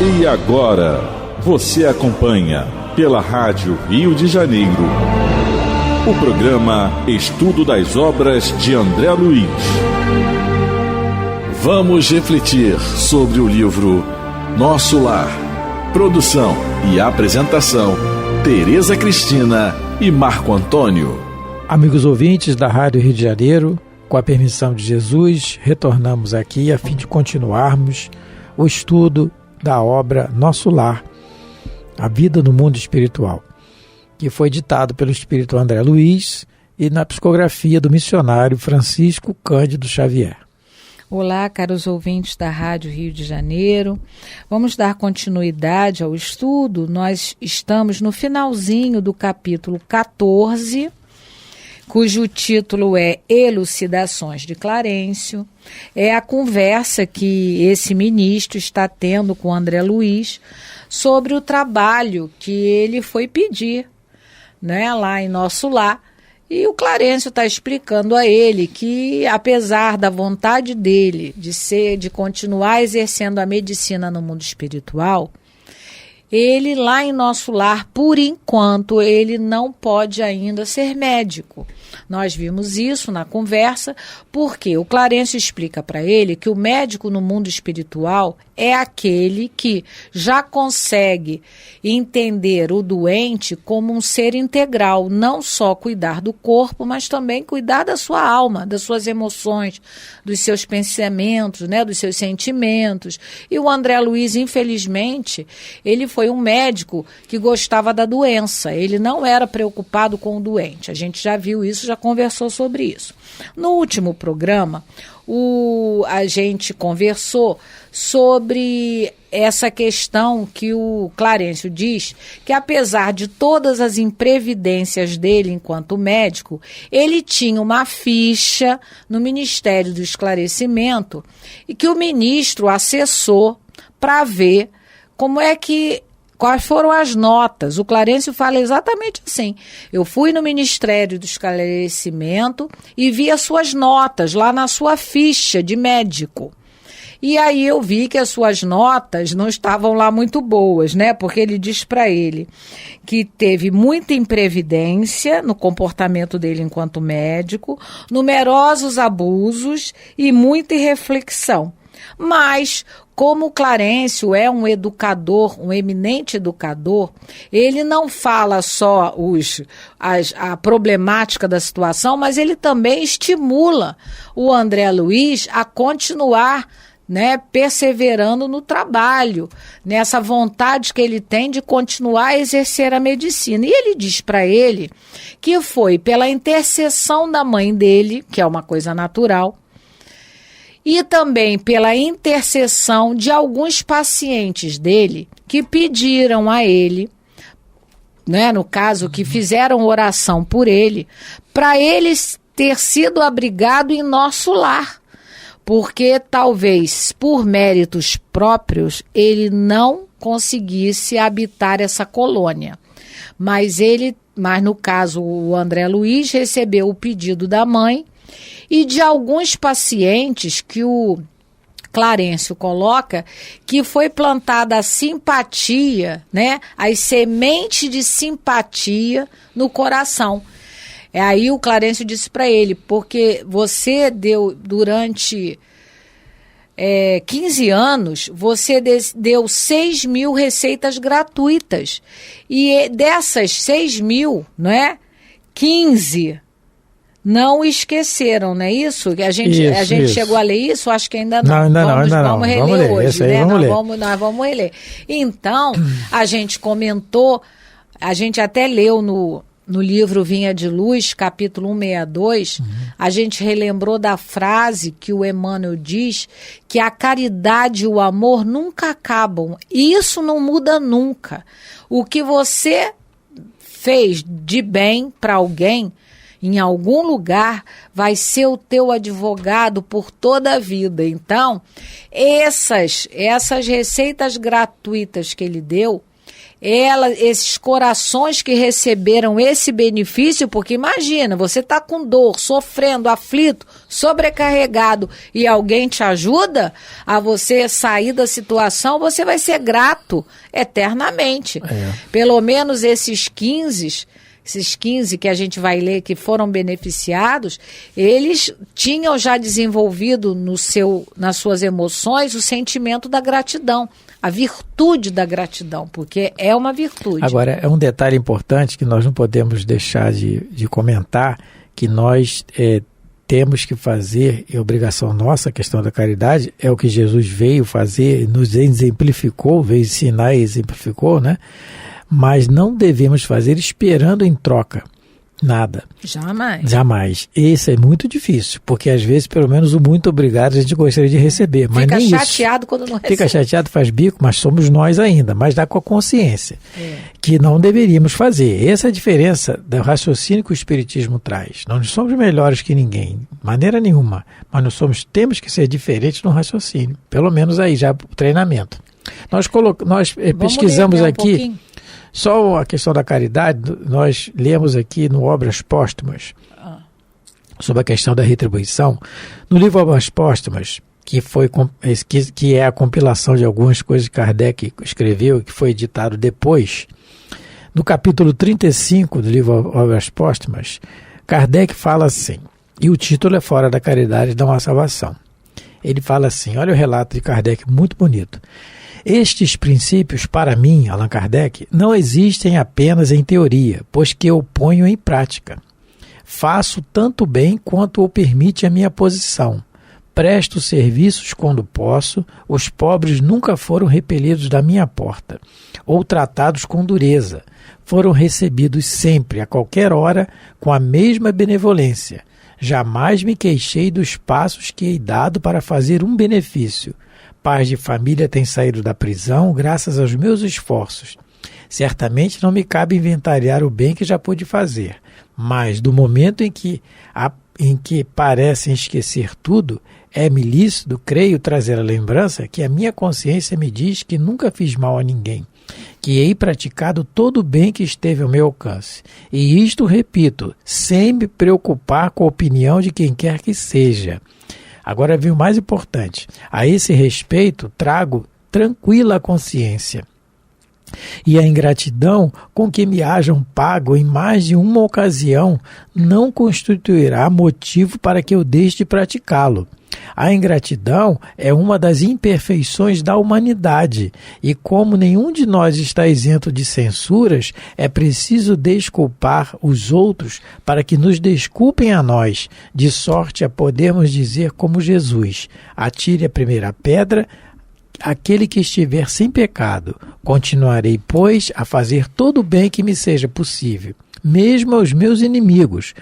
E agora, você acompanha pela Rádio Rio de Janeiro o programa Estudo das Obras de André Luiz. Vamos refletir sobre o livro Nosso Lar. Produção e apresentação, Tereza Cristina e Marco Antônio. Amigos ouvintes da Rádio Rio de Janeiro, com a permissão de Jesus, retornamos aqui a fim de continuarmos o estudo da obra Nosso Lar, a vida no mundo espiritual, que foi ditado pelo Espírito André Luiz e na psicografia do missionário Francisco Cândido Xavier. Olá, caros ouvintes da Rádio Rio de Janeiro. Vamos dar continuidade ao estudo. Nós estamos no finalzinho do capítulo 14, cujo título é Elucidações de Clarencio. É a conversa que esse ministro está tendo com André Luiz sobre o trabalho que ele foi pedir, né, lá em Nosso Lar. E o Clarencio está explicando a ele que, apesar da vontade dele de continuar exercendo a medicina no mundo espiritual, ele lá em Nosso Lar, por enquanto, ele não pode ainda ser médico. Nós vimos isso na conversa, porque o Clarencio explica para ele que o médico no mundo espiritual é aquele que já consegue entender o doente como um ser integral, não só cuidar do corpo, mas também cuidar da sua alma, das suas emoções, dos seus pensamentos, né, dos seus sentimentos. E o André Luiz, infelizmente, ele foi um médico que gostava da doença, ele não era preocupado com o doente. A gente já viu isso, já conversou sobre isso. No último programa, a gente conversou sobre essa questão que o Clarencio diz que, apesar de todas as imprevidências dele enquanto médico, ele tinha uma ficha no Ministério do Esclarecimento e que o ministro acessou para ver quais foram as notas. O Clarencio fala exatamente assim: eu fui no Ministério do Esclarecimento e vi as suas notas lá na sua ficha de médico. E aí eu vi que as suas notas não estavam lá muito boas, né? Porque ele diz para ele que teve muita imprevidência no comportamento dele enquanto médico, numerosos abusos e muita irreflexão. Mas, como o Clarencio é um educador, um eminente educador, ele não fala só a problemática da situação, mas ele também estimula o André Luiz a continuar, né, perseverando no trabalho, nessa vontade que ele tem de continuar a exercer a medicina. E ele diz para ele que foi pela intercessão da mãe dele, que é uma coisa natural, e também pela intercessão de alguns pacientes dele que pediram a ele, né, no caso, que fizeram oração por ele, para ele ter sido abrigado em Nosso Lar, porque talvez por méritos próprios ele não conseguisse habitar essa colônia. Mas no caso, o André Luiz recebeu o pedido da mãe e de alguns pacientes que o Clarencio coloca que foi plantada a simpatia, né, as sementes de simpatia no coração. Aí o Clarencio disse para ele: porque você deu durante 15 anos, você deu 6.000 receitas gratuitas. E dessas 6.000, não é? 15 não esqueceram, não é isso? A gente chegou a ler isso? Acho que ainda não. Vamos reler hoje, né? Nós vamos reler. Então, a gente comentou, a gente até leu no livro Vinha de Luz, capítulo 162, a gente relembrou da frase que o Emmanuel diz que a caridade e o amor nunca acabam. E isso não muda nunca. O que você fez de bem para alguém, em algum lugar, vai ser o teu advogado por toda a vida. Então, essas receitas gratuitas que ele deu, esses corações que receberam esse benefício, porque imagina, você está com dor, sofrendo, aflito, sobrecarregado e alguém te ajuda a você sair da situação, você vai ser grato eternamente. Pelo menos esses 15 que a gente vai ler que foram beneficiados, eles tinham já desenvolvido nas suas emoções o sentimento da gratidão, a virtude da gratidão, porque é uma virtude. Agora, é um detalhe importante que nós não podemos deixar de comentar, que nós temos que fazer, é obrigação nossa, a questão da caridade, é o que Jesus veio fazer, nos exemplificou, veio ensinar e exemplificou, né? Mas não devemos fazer esperando em troca nada. Jamais. Isso é muito difícil, porque às vezes, pelo menos o muito obrigado a gente gostaria de receber. Mas fica nem chateado isso. Quando não recebe. Fica chateado, faz bico, mas somos nós ainda, mas dá com a consciência que não deveríamos fazer. Essa é a diferença do raciocínio que o Espiritismo traz. Nós não somos melhores que ninguém, de maneira nenhuma, mas temos que ser diferentes no raciocínio, pelo menos aí já o treinamento. Nós pesquisamos aqui. Só a questão da caridade, nós lemos aqui no Obras Póstumas, sobre a questão da retribuição. No livro Obras Póstumas, que é a compilação de algumas coisas que Kardec escreveu e que foi editado depois, no capítulo 35 do livro Obras Póstumas, Kardec fala assim, e o título é Fora da Caridade não há salvação. Ele fala assim, olha o relato de Kardec, muito bonito. Estes princípios, para mim, Allan Kardec, não existem apenas em teoria, pois que eu ponho em prática. Faço tanto bem quanto o permite a minha posição. Presto serviços quando posso, os pobres nunca foram repelidos da minha porta, ou tratados com dureza. Foram recebidos sempre, a qualquer hora, com a mesma benevolência. Jamais me queixei dos passos que hei dado para fazer um benefício. Pais de família têm saído da prisão graças aos meus esforços. Certamente não me cabe inventariar o bem que já pude fazer, mas do momento em que parecem esquecer tudo, é-me lícito, creio, trazer a lembrança que a minha consciência me diz que nunca fiz mal a ninguém, que hei praticado todo o bem que esteve ao meu alcance. E isto, repito, sem me preocupar com a opinião de quem quer que seja. Agora vem o mais importante. A esse respeito, trago tranquila consciência. E a ingratidão com que me hajam pago em mais de uma ocasião não constituirá motivo para que eu deixe de praticá-lo. A ingratidão é uma das imperfeições da humanidade e, como nenhum de nós está isento de censuras, é preciso desculpar os outros para que nos desculpem a nós, de sorte a podermos dizer como Jesus: atire a primeira pedra aquele que estiver sem pecado. Continuarei, pois, a fazer todo o bem que me seja possível, mesmo aos meus inimigos,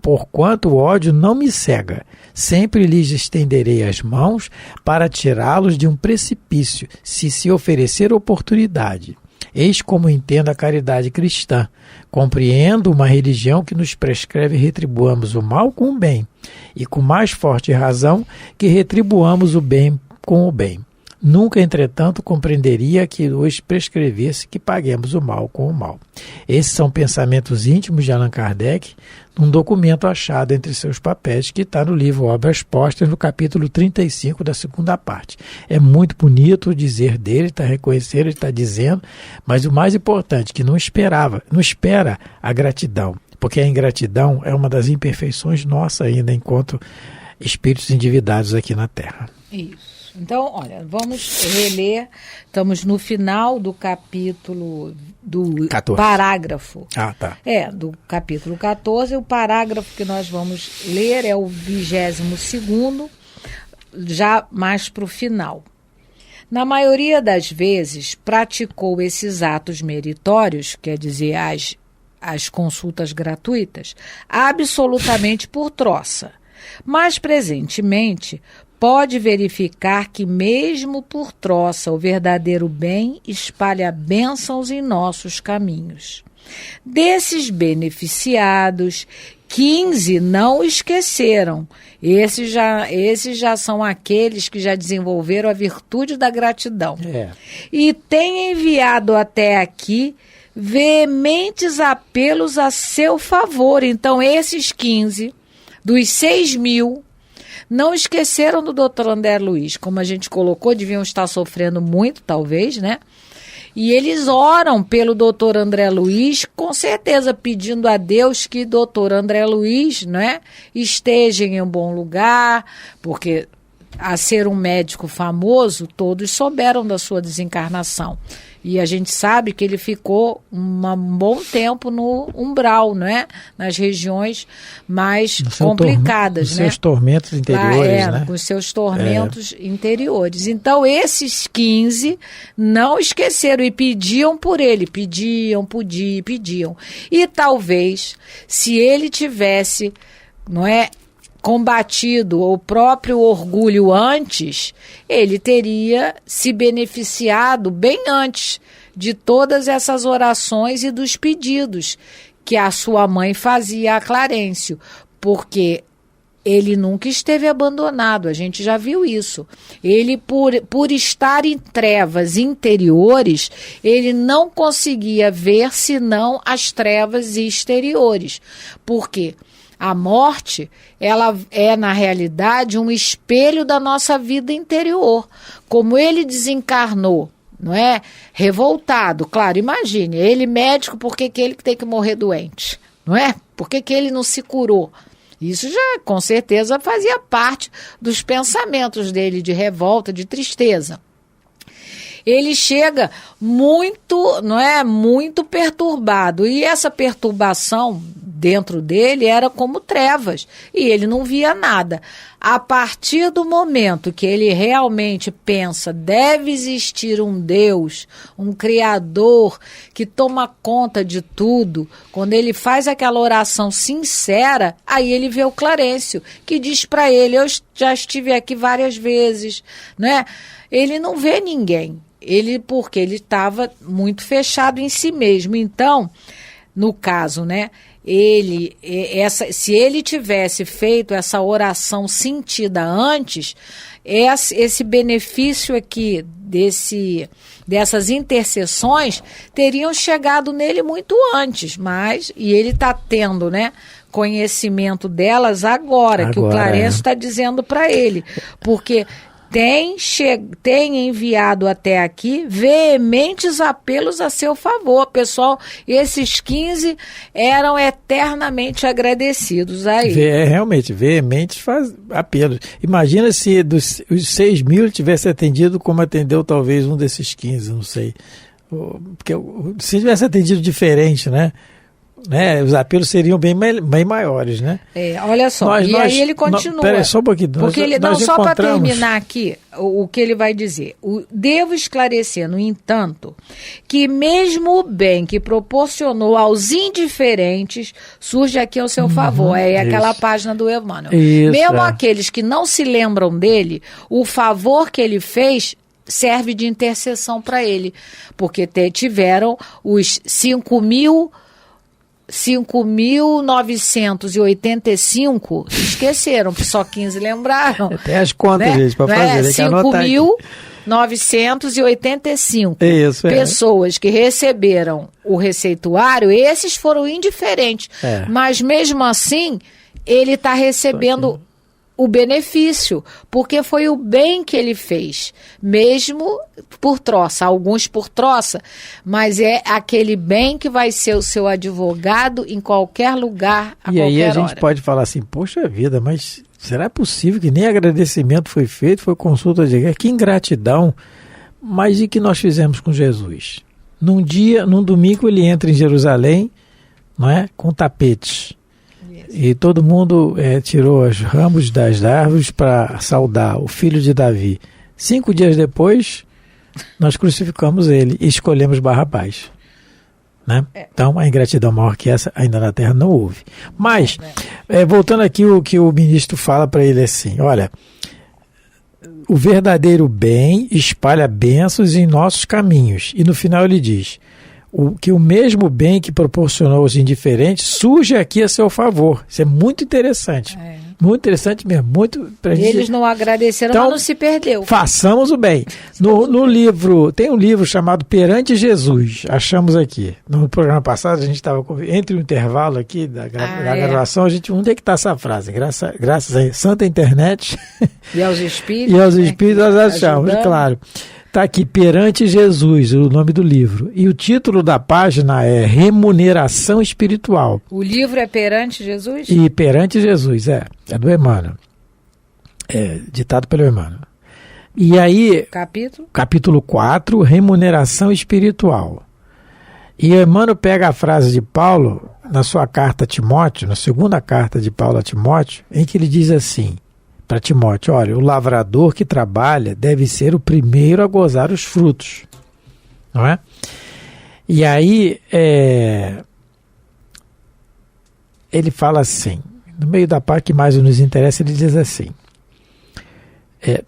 porquanto o ódio não me cega. Sempre lhes estenderei as mãos para tirá-los de um precipício, se oferecer oportunidade. Eis como entendo a caridade cristã. Compreendo uma religião que nos prescreve retribuamos o mal com o bem, e com mais forte razão que retribuamos o bem com o bem. Nunca, entretanto, compreenderia que hoje prescrevesse que paguemos o mal com o mal. Esses são pensamentos íntimos de Allan Kardec, num documento achado entre seus papéis, que está no livro Obras Póstumas, no capítulo 35 da segunda parte. É muito bonito o dizer dele, está reconhecendo, ele está dizendo, mas o mais importante, que não espera a gratidão, porque a ingratidão é uma das imperfeições nossas ainda, enquanto espíritos endividados aqui na Terra. Isso. Então, olha, vamos reler, estamos no final do capítulo do 14. Parágrafo. Tá. Do capítulo 14, o parágrafo que nós vamos ler é o 22º, já mais para o final. Na maioria das vezes, praticou esses atos meritórios, quer dizer, as consultas gratuitas, absolutamente por troça, mas presentemente pode verificar que mesmo por troça o verdadeiro bem espalha bênçãos em nossos caminhos. Desses beneficiados, 15 não esqueceram. Esses já são aqueles que já desenvolveram a virtude da gratidão. E têm enviado até aqui veementes apelos a seu favor. Então, esses 15, dos 6.000, não esqueceram do Dr. André Luiz. Como a gente colocou, deviam estar sofrendo muito, talvez, né? E eles oram pelo Dr. André Luiz, com certeza pedindo a Deus que Dr. André Luiz, né, esteja em um bom lugar, porque a ser um médico famoso, todos souberam da sua desencarnação. E a gente sabe que ele ficou um bom tempo no umbral, né? Nas regiões mais complicadas, né? Com seus tormentos interiores, né? Com os seus tormentos interiores. Então, esses 15 não esqueceram e pediam por ele. Pediam. E talvez, se ele tivesse, não é, combatido o próprio orgulho antes, ele teria se beneficiado bem antes de todas essas orações e dos pedidos que a sua mãe fazia a Clarencio, porque ele nunca esteve abandonado, a gente já viu isso. Ele, por estar em trevas interiores, ele não conseguia ver senão as trevas exteriores. Por quê? A morte, ela é, na realidade, um espelho da nossa vida interior. Como ele desencarnou, não é? Revoltado, claro, imagine, ele médico, por que ele tem que morrer doente? Não é? Por que ele não se curou? Isso já, com certeza, fazia parte dos pensamentos dele de revolta, de tristeza. Ele chega muito, não é, muito perturbado, e essa perturbação dentro dele era como trevas, e ele não via nada. A partir do momento que ele realmente pensa, deve existir um Deus, um Criador que toma conta de tudo, quando ele faz aquela oração sincera, aí ele vê o Clarencio, que diz para ele, eu já estive aqui várias vezes, né? Ele não vê ninguém, porque ele estava muito fechado em si mesmo. Então, no caso, né? Se ele tivesse feito essa oração sentida antes, esse benefício aqui dessas intercessões teriam chegado nele muito antes, e ele está tendo, né, conhecimento delas agora que o Clarencio está dizendo para ele, porque tem enviado até aqui veementes apelos a seu favor. Pessoal, esses 15 eram eternamente agradecidos a ele. Realmente, veementes faz apelos. Imagina se os 6.000 tivesse atendido como atendeu talvez um desses 15, não sei. Porque se tivesse atendido diferente, né? Os apelos seriam bem maiores, né? Olha só, aí ele continua. Peraí, só um pouquinho. Só para terminar aqui, o que ele vai dizer. Devo esclarecer, no entanto, que mesmo o bem que proporcionou aos indiferentes surge aqui ao seu favor. Aquela página do Emmanuel. Mesmo aqueles que não se lembram dele, o favor que ele fez serve de intercessão para ele. Porque tiveram os 5.985 esqueceram, que só 15 lembraram. Tem as contas, né? Gente, para fazer. 5.985 pessoas que receberam o receituário, esses foram indiferentes. Mas mesmo assim, ele está recebendo o benefício, porque foi o bem que ele fez, mesmo por troça, alguns por troça, mas é aquele bem que vai ser o seu advogado em qualquer lugar, a qualquer hora. E aí a gente pode falar assim, poxa vida, mas será possível que nem agradecimento foi feito, foi consulta de guerra, que ingratidão, mas e que nós fizemos com Jesus? Num domingo ele entra em Jerusalém, não é? Com tapetes. E todo mundo tirou os ramos das árvores para saudar o filho de Davi. 5 dias depois, nós crucificamos ele e escolhemos Barrabás. Né? Então, a ingratidão maior que essa ainda na Terra não houve. Mas, voltando aqui o que o ministro fala para ele assim, olha, o verdadeiro bem espalha bênçãos em nossos caminhos. E no final ele diz que o mesmo bem que proporcionou aos indiferentes surge aqui a seu favor. Isso é muito interessante. Muito interessante mesmo. Eles não agradeceram, então, mas não se perdeu. Façamos o bem. No livro, tem um livro chamado Perante Jesus. Achamos aqui. No programa passado, a gente estava entre o intervalo aqui da gravação, onde é que está essa frase? Graças à santa internet. E aos espíritos. E aos espíritos nós achamos, claro. Está aqui, Perante Jesus, o nome do livro. E o título da página é Remuneração Espiritual. O livro é Perante Jesus? E Perante Jesus, é do Emmanuel. É ditado pelo Emmanuel. E aí, capítulo 4, Remuneração Espiritual. E o Emmanuel pega a frase de Paulo na sua carta a Timóteo, na segunda carta de Paulo a Timóteo, em que ele diz assim, para Timóteo, olha, o lavrador que trabalha deve ser o primeiro a gozar os frutos, não é? E aí ele fala assim, no meio da parte que mais nos interessa, ele diz assim,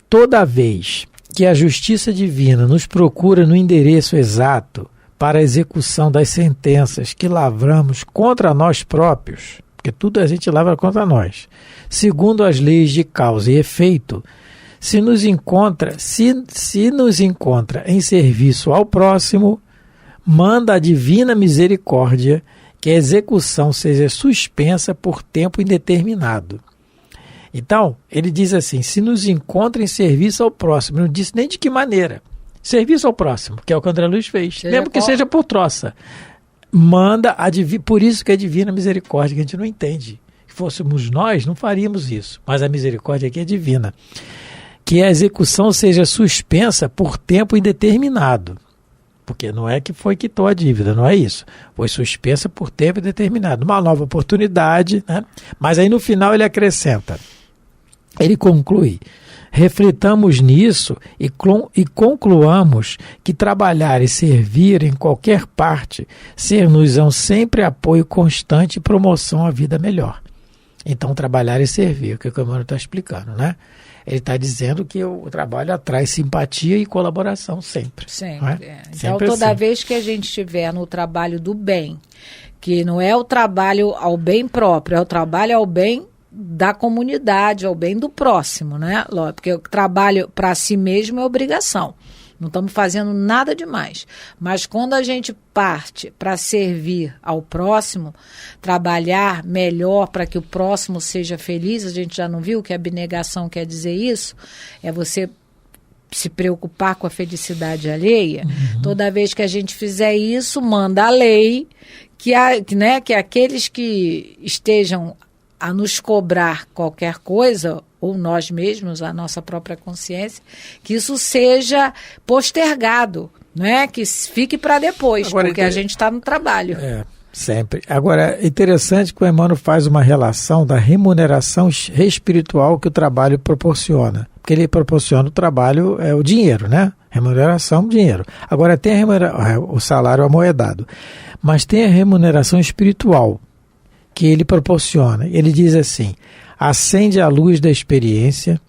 toda vez que a justiça divina nos procura no endereço exato para a execução das sentenças que lavramos contra nós próprios, porque tudo a gente lavra contra nós, segundo as leis de causa e efeito, se nos encontra em serviço ao próximo, manda a divina misericórdia que a execução seja suspensa por tempo indeterminado. Então, ele diz assim, se nos encontra em serviço ao próximo, não disse nem de que maneira, serviço ao próximo, que é o que o André Luiz fez, mesmo que seja por troça, manda por isso que é divina misericórdia, que a gente não entende. Se fôssemos nós, não faríamos isso. Mas a misericórdia aqui é divina. Que a execução seja suspensa por tempo indeterminado. Porque não é que foi quitou a dívida, não é isso. Foi suspensa por tempo indeterminado. Uma nova oportunidade, né? Mas aí no final ele acrescenta. Ele conclui. Reflitamos nisso e concluamos que trabalhar e servir em qualquer parte ser-nos-ão sempre apoio constante e promoção à vida melhor. Então, trabalhar e servir, o que o Emmanuel está explicando, né? Ele está dizendo que o trabalho atrai simpatia e colaboração sempre. Sempre. Então, toda vez que a gente estiver no trabalho do bem, que não é o trabalho ao bem próprio, é o trabalho ao bem da comunidade, ao bem do próximo, né? Porque o trabalho para si mesmo é obrigação. Não estamos fazendo nada demais. Mas quando a gente parte para servir ao próximo, trabalhar melhor para que o próximo seja feliz, a gente já não viu que a abnegação quer dizer isso? É você se preocupar com a felicidade alheia. Uhum. Toda vez que a gente fizer isso, manda a lei que aqueles que estejam a nos cobrar qualquer coisa, ou nós mesmos, a nossa própria consciência, que isso seja postergado, né? Que fique para depois, agora, porque a gente está no trabalho. Sempre. Agora, é interessante que o Emmanuel faz uma relação da remuneração espiritual que o trabalho proporciona. Porque ele proporciona o trabalho, o dinheiro, né? Remuneração, dinheiro. Agora, tem o salário amoedado. Mas tem a remuneração espiritual que ele proporciona. Ele diz assim, acende a luz da experiência,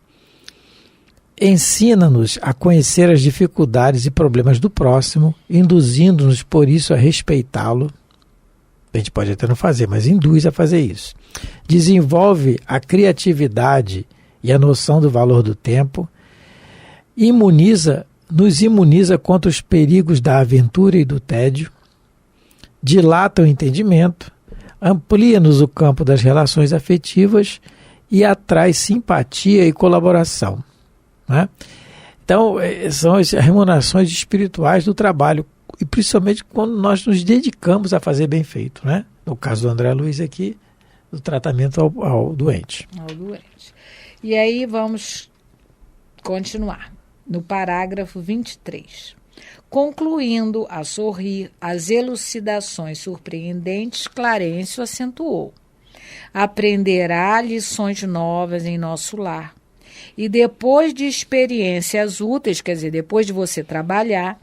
ensina-nos a conhecer as dificuldades e problemas do próximo, induzindo-nos por isso a respeitá-lo. A gente pode até não fazer, mas induz a fazer isso. Desenvolve a criatividade e a noção do valor do tempo, nos imuniza contra os perigos da aventura e do tédio, dilata o entendimento, amplia-nos o campo das relações afetivas e atrai simpatia e colaboração, né? Então, são as remunerações espirituais do trabalho, e principalmente quando nós nos dedicamos a fazer bem feito, né? No caso do André Luiz aqui, do tratamento ao doente. Ao doente. E aí vamos continuar no parágrafo 23. Concluindo a sorrir as elucidações surpreendentes, Clarencio acentuou. Aprenderá lições novas em nosso lar. E depois de experiências úteis, quer dizer, depois de você trabalhar,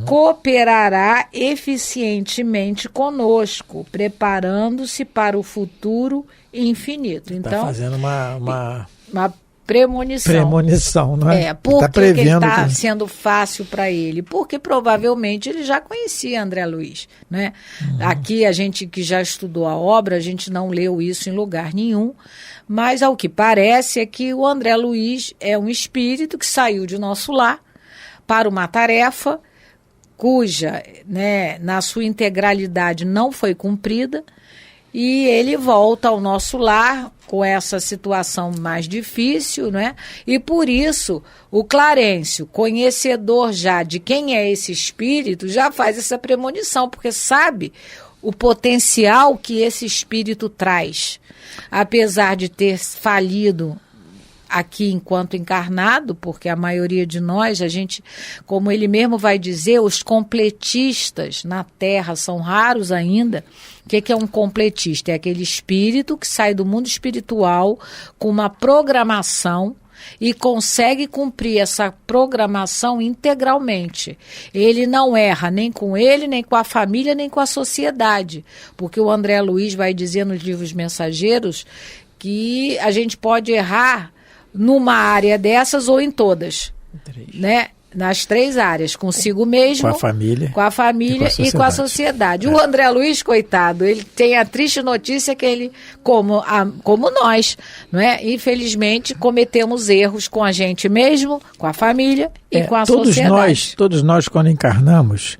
cooperará eficientemente conosco, preparando-se para o futuro infinito. Então, fazendo uma premonição. Premonição, não é? Por que ele está sendo fácil para ele? Porque provavelmente ele já conhecia André Luiz, né? Aqui a gente que já estudou a obra, a gente não leu isso em lugar nenhum, mas ao que parece é que o André Luiz é um espírito que saiu de nosso lar para uma tarefa cuja, né, na sua integralidade não foi cumprida, e ele volta ao nosso lar com essa situação mais difícil, né? E por isso o Clarencio, conhecedor já de quem é esse espírito, já faz essa premonição, porque sabe o potencial que esse espírito traz. Apesar de ter falido aqui enquanto encarnado, porque a maioria de nós, a gente, como ele mesmo vai dizer, os completistas na Terra são raros ainda. O que é um completista? É aquele espírito que sai do mundo espiritual com uma programação e consegue cumprir essa programação integralmente. Ele não erra nem com ele, nem com a família, nem com a sociedade, porque o André Luiz vai dizer nos livros mensageiros que a gente pode errar numa área dessas ou em todas, né? Nas 3 áreas, consigo mesmo, com a família e com a sociedade. O André Luiz, coitado, ele tem a triste notícia que ele, como nós, não é? Infelizmente, cometemos erros com a gente mesmo, com a família e com a sociedade. Todos nós, quando encarnamos,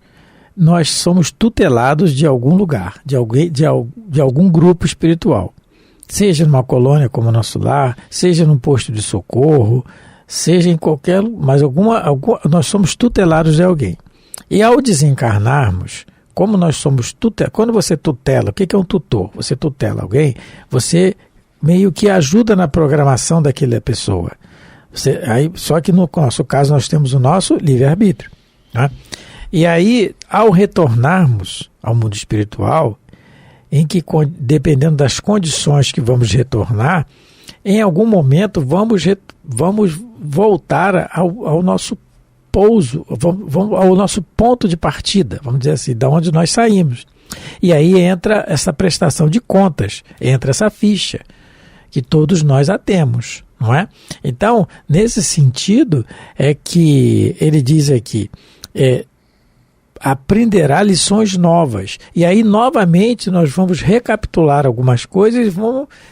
nós somos tutelados de algum lugar, de algum grupo espiritual. Seja numa colônia como o Nosso Lar, seja num posto de socorro, seja em qualquer... Mas nós somos tutelados de alguém. E ao desencarnarmos, como nós somos tutelados... Quando você tutela, o que é um tutor? Você tutela alguém, você meio que ajuda na programação daquela pessoa. Só que no nosso caso nós temos o nosso livre-arbítrio, né? E aí, ao retornarmos ao mundo espiritual, em que, dependendo das condições que vamos retornar, em algum momento vamos voltar ao nosso pouso, ao nosso ponto de partida, vamos dizer assim, da onde nós saímos. E aí entra essa prestação de contas, entra essa ficha, que todos nós a temos, não é? Então, nesse sentido, é que ele diz aqui, aprenderá lições novas. E aí, novamente, nós vamos recapitular algumas coisas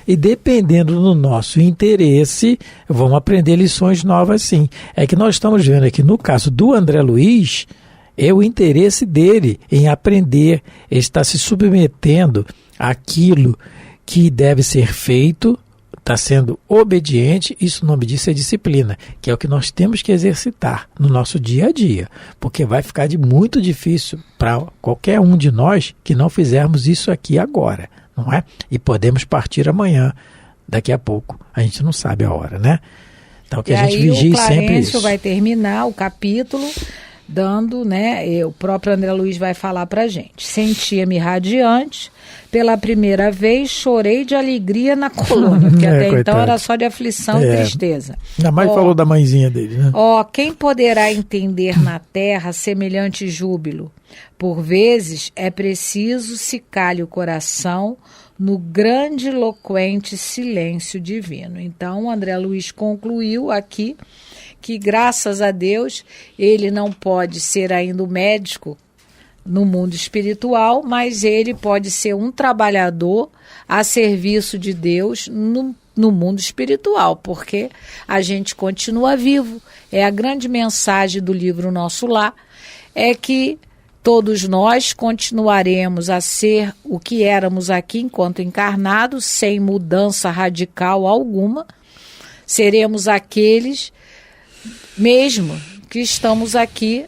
e dependendo do nosso interesse, vamos aprender lições novas, sim. É que nós estamos vendo aqui, no caso do André Luiz, é o interesse dele em aprender, ele está se submetendo àquilo que deve ser feito, está sendo obediente. Isso, o nome disso é disciplina, que é o que nós temos que exercitar no nosso dia a dia, porque vai ficar muito difícil para qualquer um de nós que não fizermos isso aqui agora, não é? E podemos partir amanhã, daqui a pouco, a gente não sabe a hora, né? Então que a gente vigie sempre isso. O Clarencio vai terminar o capítulo dando, né, o próprio André Luiz vai falar pra gente. Sentia-me radiante, pela primeira vez chorei de alegria na colônia, porque até coitado. Então era só de aflição e tristeza. Ainda mais falou da mãezinha dele, né? Quem poderá entender na terra semelhante júbilo? Por vezes é preciso se calhe o coração no grande eloquente silêncio divino. Então, André Luiz concluiu aqui que, graças a Deus, ele não pode ser ainda o médico no mundo espiritual, mas ele pode ser um trabalhador a serviço de Deus no mundo espiritual, porque a gente continua vivo. É a grande mensagem do livro Nosso Lar, é que todos nós continuaremos a ser o que éramos aqui enquanto encarnados, sem mudança radical alguma. Seremos aqueles mesmo que estamos aqui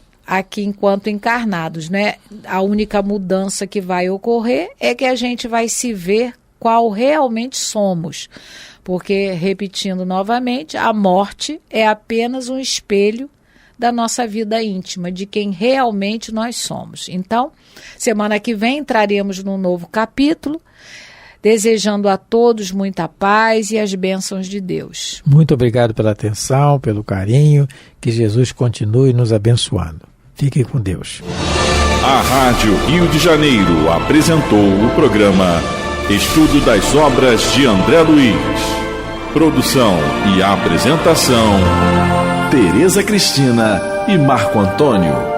enquanto encarnados, né? A única mudança que vai ocorrer é que a gente vai se ver qual realmente somos. Porque, repetindo novamente, a morte é apenas um espelho da nossa vida íntima, de quem realmente nós somos. Então, semana que vem entraremos num novo capítulo, desejando a todos muita paz e as bênçãos de Deus. Muito obrigado pela atenção, pelo carinho, que Jesus continue nos abençoando. Fiquem com Deus. A Rádio Rio de Janeiro apresentou o programa Estudo das Obras de André Luiz. Produção e apresentação, Tereza Cristina e Marco Antônio.